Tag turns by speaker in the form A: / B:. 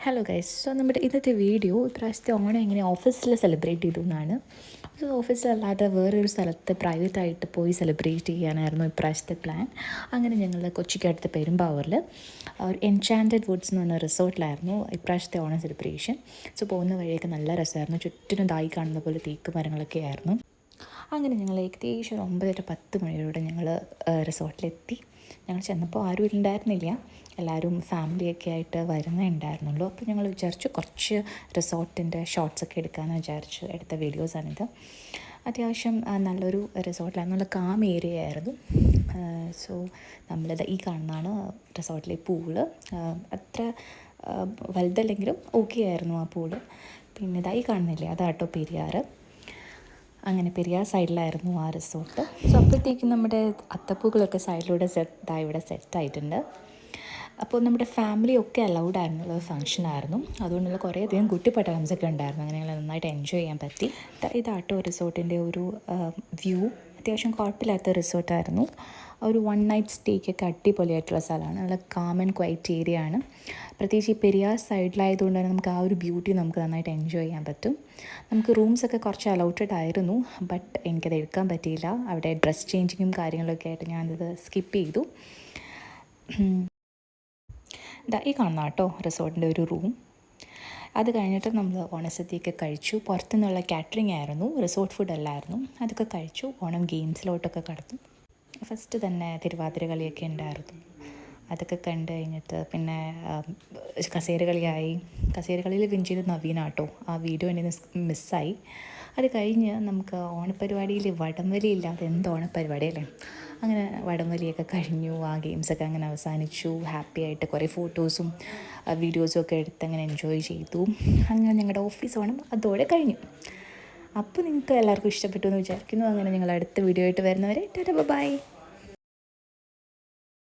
A: Hello guys. So നമ്മുടെ ഇന്നത്തെ video ഇപ്രാവശ്യത്തെ ഓണം എങ്ങനെ ഓഫീസിൽ സെലിബ്രേറ്റ് ചെയ്തു എന്നാണ്. സോ ഓഫീസിലല്ലാതെ വേറൊരു സ്ഥലത്ത് പ്രൈവറ്റായിട്ട് പോയി സെലിബ്രേറ്റ് ചെയ്യാനായിരുന്നു ഇപ്രാവശ്യത്തെ പ്ലാൻ. അങ്ങനെ ഞങ്ങൾ കൊച്ചിക്കടുത്ത് പെരുമ്പാവൂരിൽ ഒരു എൻചാൻറ്റഡ് വുഡ്സ് എന്ന് പറഞ്ഞ റിസോർട്ടിലായിരുന്നു ഇപ്രാവശ്യത്തെ ഓണം സെലിബ്രേഷൻ. സോ പോകുന്ന വഴിയൊക്കെ നല്ല രസമായിരുന്നു. ചുറ്റിനും ദായി കാണുന്ന പോലെ തേക്ക് മരങ്ങളൊക്കെ ആയിരുന്നു. അങ്ങനെ ഞങ്ങൾ ഏകദേശം ഒരു 9:30-10 മണിയോടെ ഞങ്ങൾ റിസോർട്ടിലെത്തി. ഞങ്ങൾ ചെന്നപ്പോൾ ആരും ഉണ്ടായിരുന്നില്ല, എല്ലാവരും ഫാമിലിയൊക്കെ ആയിട്ട് വരുന്നുണ്ടായിരുന്നുള്ളൂ. അപ്പോൾ ഞങ്ങൾ വിചാരിച്ചു കുറച്ച് റിസോർട്ടിൻ്റെ ഷോട്ട്സൊക്കെ എടുക്കാമെന്ന് വിചാരിച്ചു എടുത്ത വീഡിയോസാണിത്. അത്യാവശ്യം നല്ലൊരു റിസോർട്ടിലായിരുന്നു, നല്ല കാം ഏരിയ ആയിരുന്നു. സോ നമ്മളിത് ഈ കാണുന്നതാണ് റിസോർട്ടിലെ പൂള്. അത്ര വലുതല്ലെങ്കിലും ഓക്കെ ആയിരുന്നു ആ പൂള്. പിന്നെ ഇതായി കാണുന്നില്ലേ, അതാട്ടോ പെരിയാറ്. അങ്ങനെ പെരിയാർ സൈഡിലായിരുന്നു ആ റിസോർട്ട്. സോ അപ്പോഴത്തേക്കും നമ്മുടെ അത്തപ്പൂക്കളൊക്കെ സൈഡിലൂടെ ഇവിടെ സെറ്റായിട്ടുണ്ട്. അപ്പോൾ നമ്മുടെ ഫാമിലി ഒക്കെ അലൗഡ് ആയിരുന്നുള്ള ഫംഗ്ഷനായിരുന്നു. അതുകൊണ്ടുള്ള കുറേയധികം കുട്ടിപ്പട്ടാളംസൊക്കെ ഉണ്ടായിരുന്നു. അങ്ങനെ ഞങ്ങൾ നന്നായിട്ട് എൻജോയ് ചെയ്യാൻ പറ്റി. ഇതാട്ടോ റിസോർട്ടിൻ്റെ ഒരു വ്യൂ. അത്യാവശ്യം കുഴപ്പമില്ലാത്ത റിസോർട്ടായിരുന്നു. ഒരു 1 നൈറ്റ് സ്റ്റേക്കൊക്കെ അടിപൊളിയായിട്ടുള്ള സ്ഥലമാണ്. നല്ല കാം ആൻഡ് ക്വൈറ്റ് ഏരിയ ആണ്. പ്രത്യേകിച്ച് ഈ പെരിയാർ സൈഡിലായതുകൊണ്ട് തന്നെ നമുക്ക് ആ ഒരു ബ്യൂട്ടി നമുക്ക് നന്നായിട്ട് എൻജോയ് ചെയ്യാൻ പറ്റും. നമുക്ക് റൂംസൊക്കെ കുറച്ച് അലൗട്ടഡ് ആയിരുന്നു, ബട്ട് എനിക്കത് എടുക്കാൻ പറ്റിയില്ല. അവിടെ ഡ്രസ് ചേഞ്ചിങ്ങും കാര്യങ്ങളൊക്കെ ആയിട്ട് ഞാനത് സ്കിപ്പ് ചെയ്തു. ഈ കാണുന്ന കേട്ടോ റിസോർട്ടിൻ്റെ ഒരു റൂം. അത് കഴിഞ്ഞിട്ട് നമ്മൾ ഓണസദ്യയൊക്കെ കഴിച്ചു. പുറത്തുനിന്നുള്ള കാറ്ററിംഗ് ആയിരുന്നു, റിസോർട്ട് ഫുഡ് അല്ലായിരുന്നു. അതൊക്കെ കഴിച്ചു. ഓണം ഗെയിംസിലോട്ടൊക്കെ കടന്നു. ഫസ്റ്റ് തന്നെ തിരുവാതിര കളിയൊക്കെ ഉണ്ടായിരുന്നു. അതൊക്കെ കണ്ടു കഴിഞ്ഞിട്ട് പിന്നെ കസേര കളിയായി. കസേര കളിയിൽ വിൻ ചെയ്ത് നവീനാട്ടോ. ആ വീഡിയോ എൻ്റെ മിസ്സായി. അത് കഴിഞ്ഞ് നമുക്ക് ഓണപ്പരിപാടിയിൽ വടംവലി ഇല്ലാതെ എന്ത് ഓണപ്പരിപാടി അല്ലേ. അങ്ങനെ വടംവലിയൊക്കെ കഴിഞ്ഞു. ആ ഗെയിംസൊക്കെ അങ്ങനെ അവസാനിച്ചു. ഹാപ്പി ആയിട്ട് കുറേ ഫോട്ടോസും വീഡിയോസും ഒക്കെ എടുത്ത് അങ്ങനെ എൻജോയ് ചെയ്തു. അങ്ങനെ ഞങ്ങളുടെ ഓഫീസ് ഓണം അതോടെ കഴിഞ്ഞു. അപ്പോൾ നിങ്ങൾക്ക് എല്ലാവർക്കും ഇഷ്ടപ്പെട്ടു എന്ന് വിചാരിക്കുന്നു. അങ്ങനെ ഞങ്ങൾ അടുത്ത വീഡിയോ ആയിട്ട് വരുന്നവരെ ടാറ്റാ ബൈ.